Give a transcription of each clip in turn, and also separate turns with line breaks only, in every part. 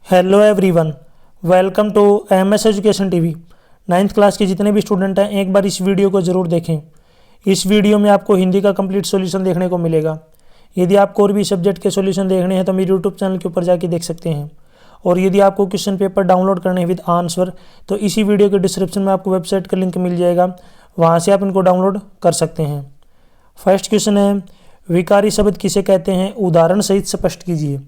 Hello everyone, welcome to MS education TV. 9th class के जितने भी स्टूडेंट हैं एक बार इस वीडियो को ज़रूर देखें। इस वीडियो में आपको हिंदी का कंप्लीट सॉल्यूशन देखने को मिलेगा। यदि आपको और भी सब्जेक्ट के सॉल्यूशन देखने हैं तो मेरे यूट्यूब चैनल के ऊपर जाके देख सकते हैं। और यदि आपको क्वेश्चन पेपर डाउनलोड करने हैं विद आंसर तो इसी वीडियो के डिस्क्रिप्शन में आपको वेबसाइट का लिंक मिल जाएगा, वहाँ से आप इनको डाउनलोड कर सकते हैं। फर्स्ट क्वेश्चन है, विकारी शब्द किसे कहते हैं, उदाहरण सहित स्पष्ट कीजिए।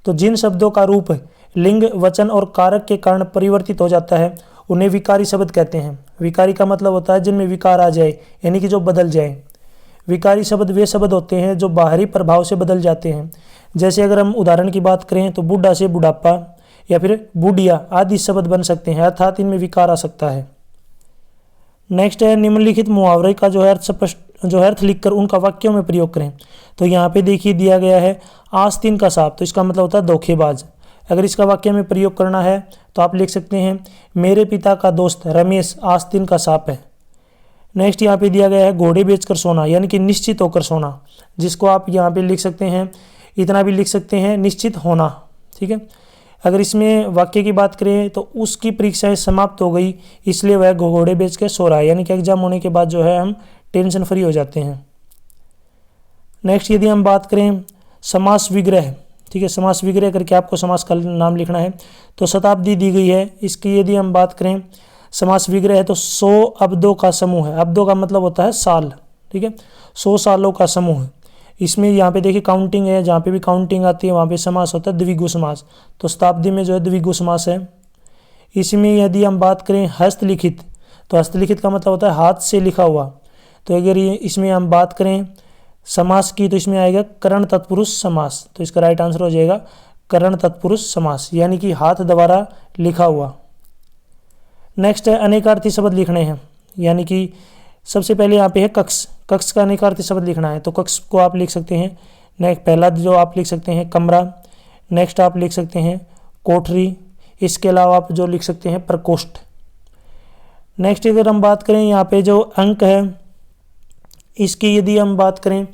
तो जिन शब्दों का रूप लिंग, वचन और कारक के कारण परिवर्तित हो जाता है उन्हें विकारी शब्द कहते हैं। विकारी का मतलब होता है जिनमें विकार आ जाए, यानी कि जो बदल जाए। विकारी शब्द वे शब्द होते हैं जो बाहरी प्रभाव से बदल जाते हैं। जैसे अगर हम उदाहरण की बात करें तो बूढ़ा से बुढ़ापा या फिर बूढ़िया आदि शब्द बन सकते हैं, अर्थात इनमें विकार आ सकता है। नेक्स्ट है, निम्नलिखित मुहावरे का जो है अर्थ लिखकर उनका वाक्यों में प्रयोग करें। तो यहाँ पे देखिए दिया गया है आस्तीन का सांप, तो इसका मतलब होता है धोखेबाज। अगर इसका वाक्य में प्रयोग करना है तो आप लिख सकते हैं, मेरे पिता का दोस्त रमेश आस्तीन का सांप है। नेक्स्ट यहाँ पे दिया गया है घोड़े बेचकर सोना, यानी कि निश्चित होकर सोना, जिसको आप यहाँ पे लिख सकते हैं, इतना भी लिख सकते हैं, निश्चित होना। ठीक है, अगर इसमें वाक्य की बात करें तो उसकी परीक्षाएं समाप्त हो गई इसलिए वह घोड़े बेच के सो रहा है, यानी कि एग्जाम होने के बाद जो है हम टेंशन फ्री हो जाते हैं। नेक्स्ट यदि हम बात करें समास विग्रह, ठीक है, समास विग्रह करके आपको समास का नाम लिखना है। तो शताब्दी दी गई है, इसकी यदि हम बात करें समास विग्रह है तो 100 अब्दों का समूह है। अब्दों का मतलब होता है साल, ठीक है, 100 सालों का समूह है। इसमें यहाँ पे देखिए काउंटिंग है, जहाँ पे भी काउंटिंग आती है वहाँ पे समास होता है द्विगु समास। तो शताब्दी में जो है द्विगु समास है। इसमें यदि हम बात करें हस्तलिखित, तो हस्तलिखित का मतलब होता है हाथ से लिखा हुआ। तो अगर ये इसमें हम बात करें समास की तो इसमें आएगा करण तत्पुरुष समास। तो इसका राइट आंसर हो जाएगा करण तत्पुरुष समास, यानी कि हाथ द्वारा लिखा हुआ। नेक्स्ट है अनेकार्थी शब्द लिखने हैं, यानी कि सबसे पहले यहाँ पे है कक्ष। कक्ष का अनेकार्थी शब्द लिखना है तो कक्ष को आप लिख सकते हैं, नेक्स्ट पहला जो आप लिख सकते हैं कमरा, नेक्स्ट आप लिख सकते हैं कोठरी, इसके अलावा आप जो लिख सकते हैं प्रकोष्ठ। नेक्स्ट अगर हम बात करें यहाँ पे जो अंक है, इसकी यदि हम बात करें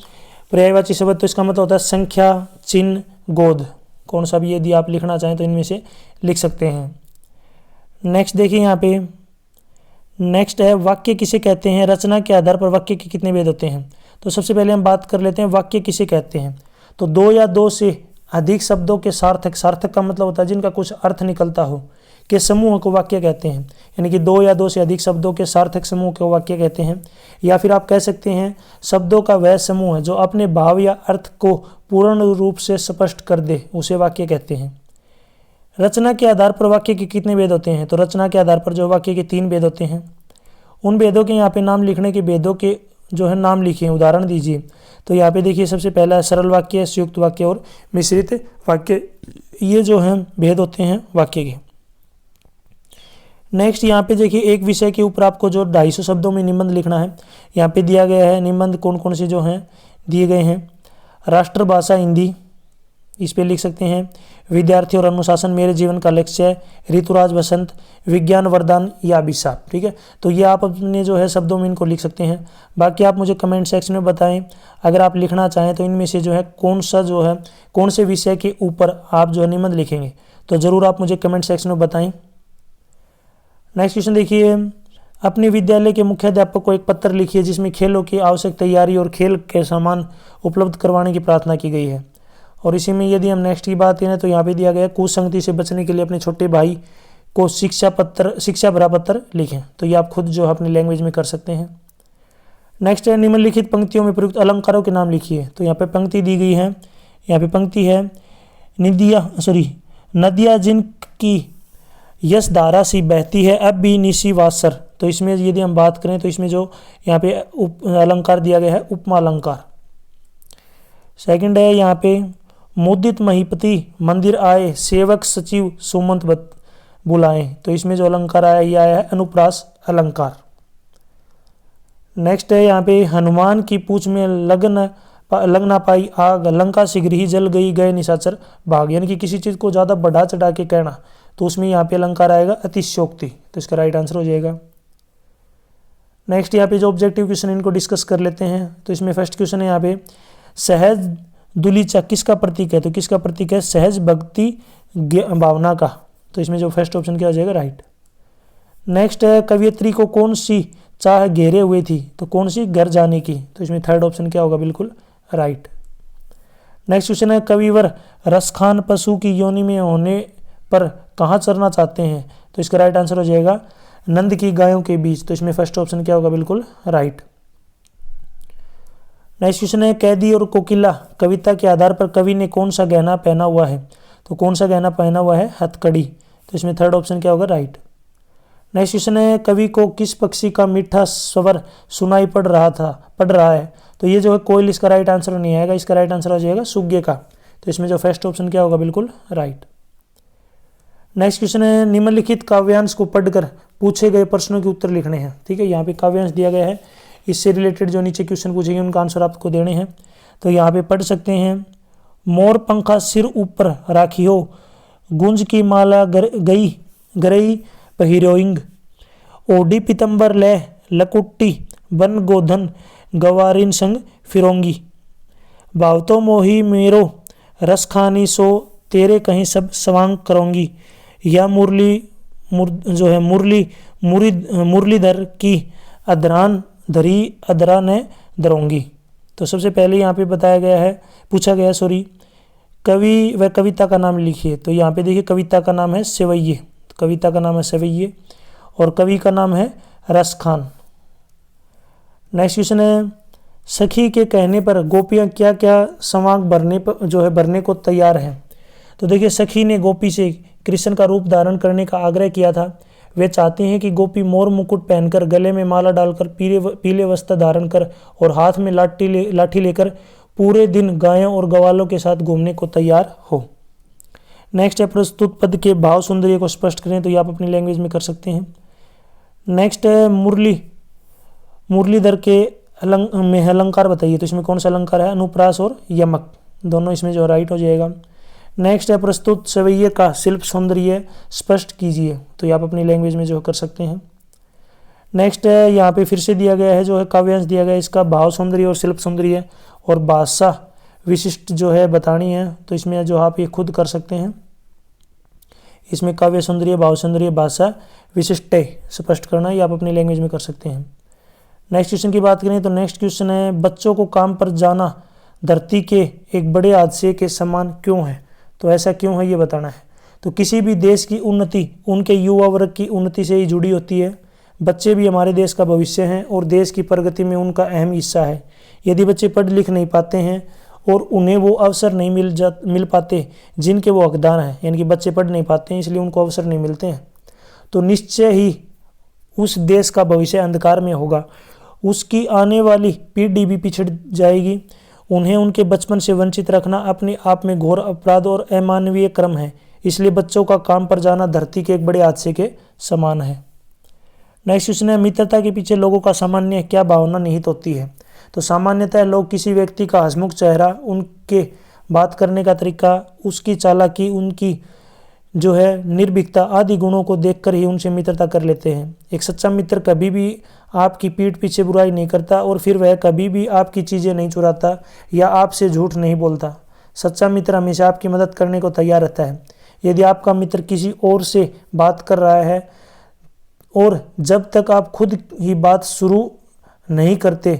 पर्यायवाची शब्द तो इसका मतलब होता है संख्या, चिन्ह, गोद। कौन सा भी यदि आप लिखना चाहें तो इनमें से लिख सकते हैं। नेक्स्ट देखिए यहाँ पे नेक्स्ट है वाक्य किसे कहते हैं, रचना के आधार पर वाक्य के कितने भेद होते हैं। तो सबसे पहले हम बात कर लेते हैं वाक्य किसे कहते हैं। तो 2 या 2 से अधिक शब्दों के सार्थक, सार्थक का मतलब होता है जिनका कुछ अर्थ निकलता हो, के समूह को वाक्य कहते हैं। यानी कि 2 या 2 से अधिक शब्दों के सार्थक समूह को वाक्य कहते हैं। या फिर आप कह सकते हैं शब्दों का वह समूह है जो अपने भाव या अर्थ को पूर्ण रूप से स्पष्ट कर दे, उसे वाक्य कहते हैं। रचना के आधार पर वाक्य के कितने भेद होते हैं। तो रचना के आधार पर जो वाक्य के 3 भेद होते हैं। उन भेदों के यहाँ पे नाम लिखने के भेदों के जो है नाम लिखिए, उदाहरण दीजिए। तो यहाँ पे देखिए सबसे पहला सरल वाक्य, संयुक्त वाक्य और मिश्रित वाक्य, ये जो हैं भेद होते हैं वाक्य के। नेक्स्ट यहाँ पे देखिए एक विषय के ऊपर आपको जो 250 शब्दों में निबंध लिखना है। यहाँ पे दिया गया है निबंध कौन कौन से जो हैं दिए गए हैं। राष्ट्रभाषा हिंदी, इस पे लिख सकते हैं। विद्यार्थी और अनुशासन मेरे जीवन का लक्ष्य है। ऋतुराज बसंत, विज्ञान वरदान या अभिशाप। ठीक है, तो ये आप अपने जो है शब्दों में इनको लिख सकते हैं। बाकी आप मुझे कमेंट सेक्शन में बताएं अगर आप लिखना चाहें तो इनमें से जो है कौन से विषय के ऊपर आप जो है निबंध लिखेंगे, तो ज़रूर आप मुझे कमेंट सेक्शन में बताएं। नेक्स्ट क्वेश्चन देखिए, अपने विद्यालय के मुख्याध्यापक को एक पत्र लिखिए जिसमें खेलों की आवश्यक तैयारी और खेल के सामान उपलब्ध करवाने की प्रार्थना की गई है। और इसी में यदि हम नेक्स्ट की बात करें तो यहाँ पे दिया गया है कुसंगति से बचने के लिए अपने छोटे भाई को शिक्षा भरा पत्र लिखें। तो ये आप खुद जो है अपनी लैंग्वेज में कर सकते हैं। नेक्स्ट है निम्नलिखित पंक्तियों में प्रयुक्त अलंकारों के नाम लिखिए। तो यहाँ पे पंक्ति दी गई है, यहाँ पे पंक्ति है नदियाँ जिनकी यश धारा सी बहती है अब भी निशी वासर। तो इसमें यदि हम बात करें तो इसमें जो यहाँ पे अलंकार दिया गया है उपमा अलंकार। सेकंड है यहाँ पे मुदित महीपति मंदिर आए सेवक सचिव सुमंत बुलाए। तो इसमें जो अलंकार आया ये आया है अनुप्रास अलंकार। नेक्स्ट है यहाँ पे हनुमान की पूंछ में लग ना पाई आग, लंका शीघ्र ही जल गई, गए निशाचर भाग। यानी कि किसी चीज़ को ज़्यादा बढ़ा चढ़ा के कहना, तो उसमें यहाँ पे अलंकार आएगा अतिशयोक्ति। तो इसका राइट आंसर हो जाएगा। नेक्स्ट यहाँ पे जो ऑब्जेक्टिव क्वेश्चन इनको डिस्कस कर लेते हैं। तो इसमें फर्स्ट क्वेश्चन है यहाँ पे सहज दुलीचा किसका प्रतीक है। तो किसका प्रतीक है, सहज भक्ति भावना का, तो इसमें जो फर्स्ट ऑप्शन क्या हो जाएगा, राइट। नेक्स्ट है कवियत्री को कौन सी चाह घेरे हुए थी, तो कौन सी, घर जाने की, तो इसमें थर्ड ऑप्शन क्या होगा, बिल्कुल राइट। नेक्स्ट क्वेश्चन है कविवर रसखान पशु की योनि में होने पर कहाँ चरना चाहते हैं, तो इसका राइट आंसर हो जाएगा नंद की गायों के बीच, तो इसमें फर्स्ट ऑप्शन क्या होगा, बिल्कुल राइट। नेक्स्ट क्वेश्चन है कैदी और कोकिला कविता के आधार पर कवि ने कौन सा गहना पहना हुआ है, तो कौन सा गहना पहना हुआ है, हथकड़ी, तो इसमें थर्ड ऑप्शन क्या होगा, राइट। नेक्स्ट क्वेश्चन है कवि को किस पक्षी का मीठा स्वर सुनाई पड़ रहा है, तो ये जो है कोयल, इसका राइट आंसर नहीं आएगा, इसका राइट आंसर हो जाएगा सुग्गे का, तो इसमें जो फर्स्ट ऑप्शन क्या होगा, बिल्कुल राइट। नेक्स्ट क्वेश्चन है निम्नलिखित काव्यांश को पढ़कर पूछे गए प्रश्नों के उत्तर लिखने हैं, ठीक है। यहाँ पे काव्यांश दिया गया है, इससे रिलेटेड जो नीचे क्वेश्चन पूछेंगे उनका आंसर आपको देने हैं, तो यहाँ पे पढ़ सकते हैं मोर पंखा सिर ऊपर राखी हो, गुंज की माला गरई पहिरोइंग, ओढ़ी पितंबर ले लकुट्टी बन गोधन गवारिन संग फिरोंगी, भावतो मोही मेरो रस खानी सो तेरे कहीं सब सवांग करोंगी, या मुरलीधर की अदरान धरी अदरा ने दरोंगी। तो सबसे पहले यहाँ पे बताया गया है, पूछा गया कवि व कविता का नाम लिखिए, तो यहाँ पे देखिए कविता का नाम है सेवैये, कविता का नाम है सेवैये और कवि का नाम है रसखान। नेक्स्ट क्वेश्चन है सखी के कहने पर गोपियाँ क्या क्या संवाग भरने को तैयार हैं, तो देखिए सखी ने गोपी से कृष्ण का रूप धारण करने का आग्रह किया था। वे चाहते हैं कि गोपी मोर मुकुट पहनकर, गले में माला डालकर, पीले वस्त्र धारण कर और हाथ में लाठी लेकर पूरे दिन गायों और ग्वालों के साथ घूमने को तैयार हो। नेक्स्ट है प्रस्तुत पद के भाव सौंदर्य को स्पष्ट करें, तो ये आप अपनी लैंग्वेज में कर सकते हैं। नेक्स्ट है मुरलीधर के अलंकार बताइए, तो इसमें कौन सा अलंकार है, अनुप्रास और यमक, दोनों इसमें जो राइट हो जाएगा। नेक्स्ट है प्रस्तुत सेवैये का शिल्प सौंदर्य स्पष्ट कीजिए, तो ये आप अपनी लैंग्वेज में जो कर सकते हैं। नेक्स्ट है यहाँ पे फिर से दिया गया है जो है काव्यांश दिया गया है, इसका भाव सौंदर्य और शिल्प सौंदर्य और भाषा विशिष्ट जो है बतानी है, तो इसमें जो आप ये खुद कर सकते हैं। इसमें काव्य सौंदर्य, भाव सौंदर्य, भाषा विशिष्ट स्पष्ट करना, ये आप अपनी लैंग्वेज में कर सकते हैं। नेक्स्ट क्वेश्चन की बात करें तो नेक्स्ट क्वेश्चन है बच्चों को काम पर जाना धरती के एक बड़े हादसे के समान क्यों है, तो ऐसा क्यों है ये बताना है। तो किसी भी देश की उन्नति उनके युवा वर्ग की उन्नति से ही जुड़ी होती है। बच्चे भी हमारे देश का भविष्य हैं और देश की प्रगति में उनका अहम हिस्सा है। यदि बच्चे पढ़ लिख नहीं पाते हैं और उन्हें वो अवसर नहीं मिल पाते जिनके वो हकदार हैं, यानी कि बच्चे पढ़ नहीं पाते हैं इसलिए उनको अवसर नहीं मिलते हैं, तो निश्चय ही उस देश का भविष्य अंधकार में होगा। उसकी आने वाली पीढ़ी भी पिछड़ जाएगी। उन्हें उनके बचपन से वंचित रखना अपने आप में घोर अपराध और अमानवीय क्रम है। इसलिए बच्चों का काम पर जाना धरती के एक बड़े हादसे के समान है। नेक्स्ट क्वेश्चन है मित्रता के पीछे लोगों का सामान्य क्या भावना निहित होती है। तो सामान्यतः लोग किसी व्यक्ति का हंसमुख चेहरा, उनके बात करने का तरीका, उसकी चालाकी, उनकी जो है निर्भीकता आदि गुणों को देखकर ही उनसे मित्रता कर लेते हैं। एक सच्चा मित्र कभी भी आपकी पीठ पीछे बुराई नहीं करता और फिर वह कभी भी आपकी चीज़ें नहीं चुराता या आपसे झूठ नहीं बोलता। सच्चा मित्र हमेशा आपकी मदद करने को तैयार रहता है। यदि आपका मित्र किसी और से बात कर रहा है और जब तक आप खुद ही बात शुरू नहीं करते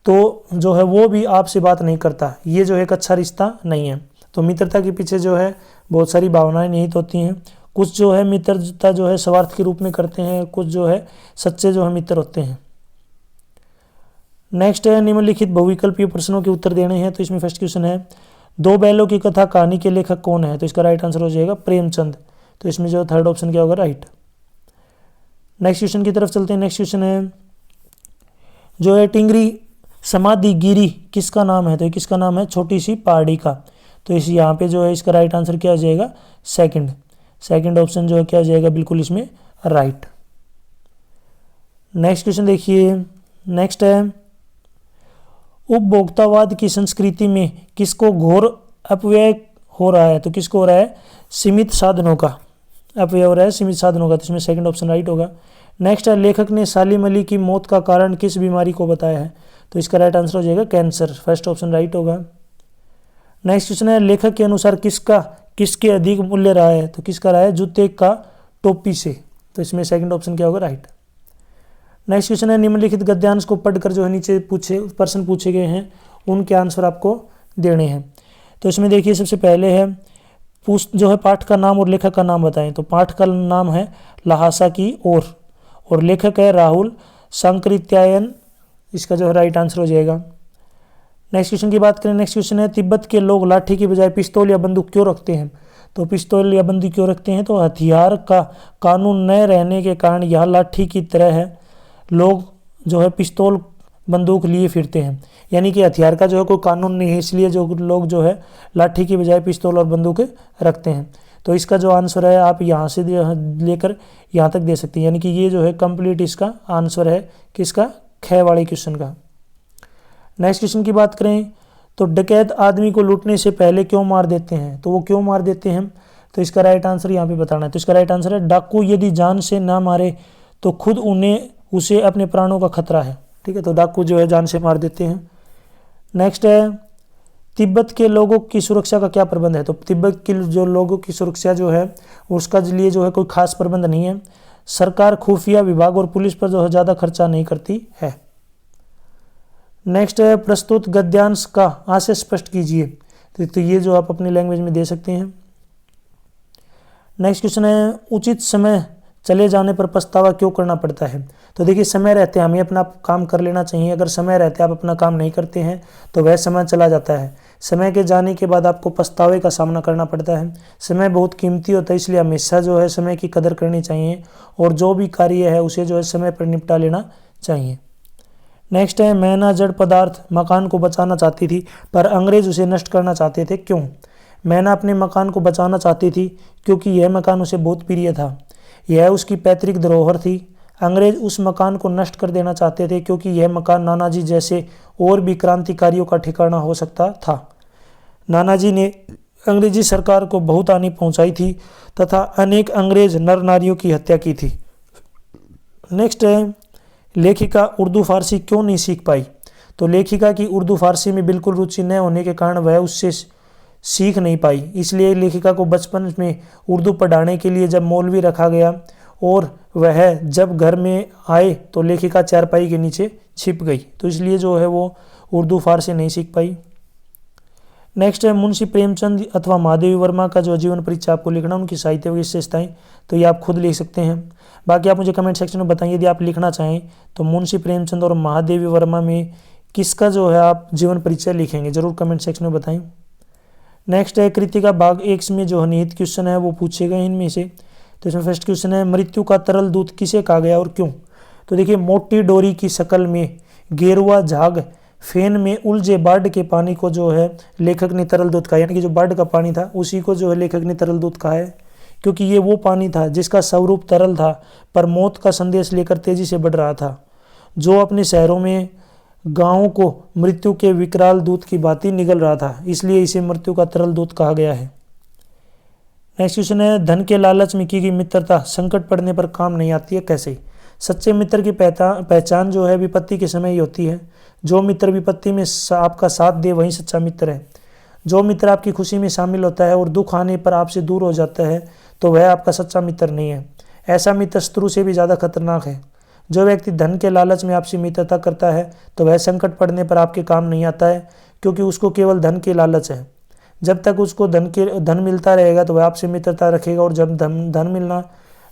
तो जो है वो भी आपसे बात नहीं करता, ये जो है एक अच्छा रिश्ता नहीं है। तो मित्रता के पीछे जो है बहुत सारी भावनाएं निहित होती हैं। कुछ जो है मित्रता जो है स्वार्थ के रूप में करते हैं, कुछ जो है सच्चे जो है मित्र होते हैं। नेक्स्ट है निम्नलिखित बहुविकल्पीय प्रश्नों के उत्तर देने हैं। तो इसमें फर्स्ट क्वेश्चन है दो बैलों की कथा कहानी के लेखक कौन है। तो इसका राइट आंसर हो जाएगा प्रेमचंद। तो इसमें जो थर्ड ऑप्शन क्या होगा, राइट। नेक्स्ट क्वेश्चन की तरफ चलते हैं। नेक्स्ट क्वेश्चन है जो है टिंगरी समाधि गिरी किसका नाम है। तो किसका नाम है, छोटी सी पहाड़ी का। तो इस यहाँ पे जो है इसका राइट आंसर क्या हो जाएगा, सेकंड ऑप्शन जो है क्या हो जाएगा, बिल्कुल इसमें राइट। नेक्स्ट क्वेश्चन देखिए। नेक्स्ट है उपभोक्तावाद की संस्कृति में किसको घोर अपव्यय हो रहा है। तो किसको हो रहा है, सीमित साधनों का अपव्यय हो रहा है, सीमित साधनों का। तो इसमें सेकंड ऑप्शन राइट होगा। नेक्स्ट है लेखक ने सालिम अली की मौत का कारण किस बीमारी को बताया है। तो इसका राइट आंसर हो जाएगा कैंसर। फर्स्ट ऑप्शन राइट होगा। नेक्स्ट क्वेश्चन है लेखक के अनुसार किसके अधिक मूल्य रहा है, तो किसका रहा है, जूते का टोपी से। तो इसमें सेकंड ऑप्शन क्या होगा, राइट। नेक्स्ट क्वेश्चन है, निम्नलिखित गद्यांश को पढ़कर जो है नीचे प्रश्न पूछे गए हैं उनके आंसर आपको देने हैं। तो इसमें देखिए सबसे पहले है जो है पाठ का नाम और लेखक का नाम बताएं। तो पाठ का नाम है लहासा की और लेखक है राहुल सांकृत्यायन, इसका जो है राइट आंसर हो जाएगा। नेक्स्ट क्वेश्चन की बात करें, नेक्स्ट क्वेश्चन है, तिब्बत के लोग लाठी की बजाय पिस्तौल या बंदूक क्यों रखते हैं। तो पिस्तौल या बंदूक क्यों रखते हैं, तो हथियार का कानून न रहने के कारण यह लाठी की तरह है, लोग जो है पिस्तौल बंदूक लिए फिरते हैं। यानी कि हथियार का जो है कोई कानून नहीं है, इसलिए जो लोग जो है लाठी की बजाय पिस्तौल और बंदूक रखते हैं। तो इसका जो आंसर है आप यहाँ से लेकर यहाँ तक दे सकते हैं, यानी कि ये जो है कंप्लीट इसका आंसर है किसका, ख वाले क्वेश्चन का। नेक्स्ट क्वेश्चन की बात करें, तो डकैत आदमी को लूटने से पहले क्यों मार देते हैं। तो वो क्यों मार देते हैं, तो इसका राइट आंसर यहाँ पे बताना है। तो इसका राइट आंसर है, डाकू यदि जान से ना मारे तो खुद उसे अपने प्राणों का खतरा है। ठीक है, तो डाकू जो है जान से मार देते हैं। नेक्स्ट है, तिब्बत के लोगों की सुरक्षा का क्या प्रबंध है। तो तिब्बत के जो लोगों की सुरक्षा जो है उसका लिए जो है कोई खास प्रबंध नहीं है। सरकार खुफिया विभाग और पुलिस पर जो है ज़्यादा खर्चा नहीं करती है। नेक्स्ट है, प्रस्तुत गद्यांश का आशय स्पष्ट कीजिए। तो ये जो आप अपनी लैंग्वेज में दे सकते हैं। नेक्स्ट क्वेश्चन है, उचित समय चले जाने पर पछतावा क्यों करना पड़ता है। तो देखिए समय रहते हमें अपना काम कर लेना चाहिए, अगर समय रहते आप अपना काम नहीं करते हैं तो वह समय चला जाता है। समय के जाने के बाद आपको पछतावे का सामना करना पड़ता है। समय बहुत कीमती होता है, इसलिए हमेशा जो है समय की कदर करनी चाहिए और जो भी कार्य है उसे जो है समय पर निपटा लेना चाहिए। नेक्स्ट है, मैना जड़ पदार्थ मकान को बचाना चाहती थी पर अंग्रेज उसे नष्ट करना चाहते थे, क्यों। मैना अपने मकान को बचाना चाहती थी क्योंकि यह मकान उसे बहुत प्रिय था, यह उसकी पैतृक धरोहर थी। अंग्रेज उस मकान को नष्ट कर देना चाहते थे क्योंकि यह मकान नानाजी जैसे और भी क्रांतिकारियों का ठिकाना हो सकता था। नानाजी ने अंग्रेजी सरकार को बहुत हानि पहुंचाई थी तथा अनेक अंग्रेज नर नारियों की हत्या की थी। नेक्स्ट है, लेखिका उर्दू फारसी क्यों नहीं सीख पाई। तो लेखिका की उर्दू फारसी में बिल्कुल रुचि न होने के कारण वह उससे सीख नहीं पाई, इसलिए लेखिका को बचपन में उर्दू पढ़ाने के लिए जब मौलवी रखा गया और वह जब घर में आए तो लेखिका चारपाई के नीचे छिप गई, तो इसलिए जो है वो उर्दू फारसी नहीं सीख पाई। नेक्स्ट है, मुंशी प्रेमचंद अथवा महादेवी वर्मा का जो जीवन परिचय आपको लिखना, उनकी साहित्य विशेषताएं, तो ये आप खुद लिख सकते हैं। बाकी आप मुझे कमेंट सेक्शन में बताइए यदि आप लिखना चाहें तो मुंशी प्रेमचंद और महादेवी वर्मा में किसका जो है आप जीवन परिचय लिखेंगे, जरूर कमेंट सेक्शन में बताएं। नेक्स्ट है, कृतिका भाग 1 में जो निहित क्वेश्चन है वो पूछे गए इनमें से। तो इसमें फर्स्ट क्वेश्चन है, मृत्यु का तरल दूत किसे कहा गया और क्यों। तो देखिए, मोटी डोरी की शकल में गेरुआ झाग फेन में उलझे बाढ़ के पानी को जो है लेखक ने तरल दूत कहा, यानी कि जो बाढ़ का पानी था उसी को जो है लेखक ने तरल दूत कहा है, क्योंकि ये वो पानी था जिसका स्वरूप तरल था पर मौत का संदेश लेकर तेजी से बढ़ रहा था, जो अपने शहरों में गांवों को मृत्यु के विकराल दूत की भांति निगल रहा था, इसलिए इसे मृत्यु का तरल दूत कहा गया है। नेक्स्ट क्वेश्चन है, धन के लालच में की गई मित्रता संकट पड़ने पर काम नहीं आती है, कैसे। सच्चे मित्र की पहचान जो है विपत्ति के समय ही होती है। जो मित्र विपत्ति में आपका साथ दे वही सच्चा मित्र है। जो मित्र आपकी खुशी में शामिल होता है और दुख आने पर आपसे दूर हो जाता है तो वह आपका सच्चा मित्र नहीं है। ऐसा मित्र शत्रु से भी ज़्यादा खतरनाक है। जो व्यक्ति धन के लालच में आपसे मित्रता करता है तो वह संकट पड़ने पर आपके काम नहीं आता है, क्योंकि उसको केवल धन की लालच है। जब तक उसको धन मिलता रहेगा तो वह आपसे मित्रता रखेगा, और जब धन मिलना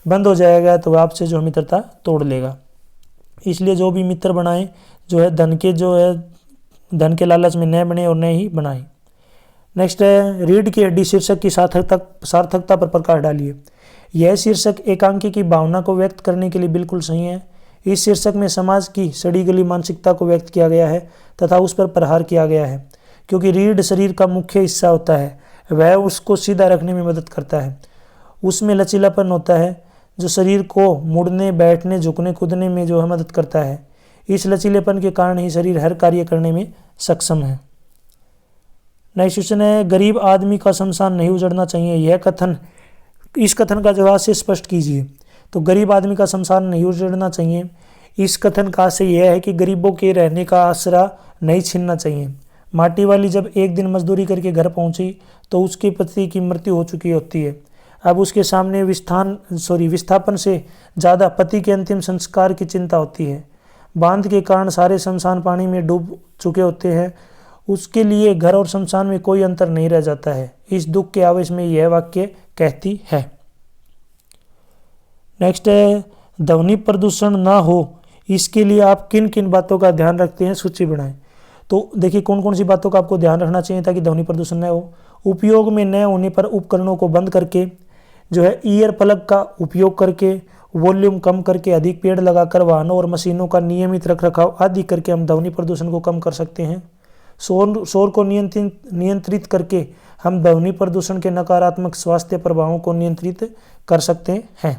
बंद हो जाएगा तो वह आपसे जो मित्रता तोड़ लेगा। इसलिए जो भी मित्र बनाए जो है धन के लालच में न बने और न ही बनाए। नेक्स्ट है, रीढ़ की हड्डी शीर्षक की सार्थकता पर प्रकाश डालिए। यह शीर्षक एकांकी की भावना को व्यक्त करने के लिए बिल्कुल सही है। इस शीर्षक में समाज की सड़ी गली मानसिकता को व्यक्त किया गया है तथा उस पर प्रहार किया गया है, क्योंकि रीढ़ शरीर का मुख्य हिस्सा होता है, वह उसको सीधा रखने में मदद करता है। उसमें लचीलापन होता है जो शरीर को मुड़ने, बैठने, झुकने, कूदने में जो है मदद करता है। इस लचीलेपन के कारण ही शरीर हर कार्य करने में सक्षम है। नेक्स्ट क्वेश्चन है, गरीब आदमी का शमशान नहीं उजड़ना चाहिए, इस कथन का जवाब से स्पष्ट कीजिए। तो गरीब आदमी का शमशान नहीं उजड़ना चाहिए, इस कथन का आशय यह है कि गरीबों के रहने का आसरा नहीं छीनना चाहिए। माटी वाली जब एक दिन मजदूरी करके घर पहुंची तो उसके पति की मृत्यु हो चुकी होती है। अब उसके सामने विस्थापन से ज़्यादा पति के अंतिम संस्कार की चिंता होती है। बांध के कारण सारे शमशान पानी में डूब चुके होते हैं। उसके लिए घर और शमशान में कोई अंतर नहीं रह जाता है। इस दुख के आवेश में यह वाक्य कहती है। नेक्स्ट है, ध्वनि प्रदूषण ना हो इसके लिए आप किन किन बातों का ध्यान रखते हैं, सूची बनाएं। तो देखिए कौन कौन सी बातों का आपको ध्यान रखना चाहिए ताकि ध्वनि प्रदूषण न हो। उपयोग में न होने पर उपकरणों को बंद करके, जो है ईयर प्लग का उपयोग करके, वॉल्यूम कम करके, अधिक पेड़ लगाकर, वाहनों और मशीनों का नियमित रखरखाव आदि करके हम ध्वनि प्रदूषण को कम कर सकते हैं। शोर को नियंत्रित करके हम ध्वनि प्रदूषण के नकारात्मक स्वास्थ्य प्रभावों को नियंत्रित कर सकते हैं।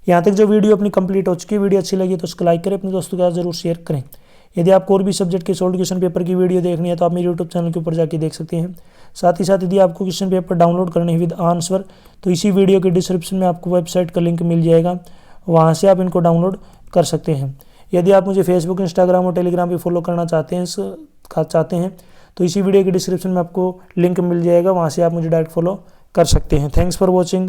यहाँ तक जो वीडियो अपनी कंप्लीट हो चुकी है, वीडियो अच्छी लगी तो उसको लाइक करें, अपने दोस्तों के साथ जरूर शेयर करें। यदि आपको और भी सब्जेक्ट के सॉल्व क्वेश्चन पेपर की वीडियो देखनी है तो आप मेरे यूट्यूब चैनल के ऊपर जाके देख सकते हैं। साथ ही साथ यदि आपको क्वेश्चन पेपर डाउनलोड करने हैं विद आंसर तो इसी वीडियो के डिस्क्रिप्शन में आपको वेबसाइट का लिंक मिल जाएगा, वहाँ से आप इनको डाउनलोड कर सकते हैं। यदि आप मुझे फेसबुक, इंस्टाग्राम और टेलीग्राम पर फॉलो करना चाहते हैं तो इसी वीडियो के डिस्क्रिप्शन में आपको लिंक मिल जाएगा, वहाँ से आप मुझे डायरेक्ट फॉलो कर सकते हैं। Thanks for watching.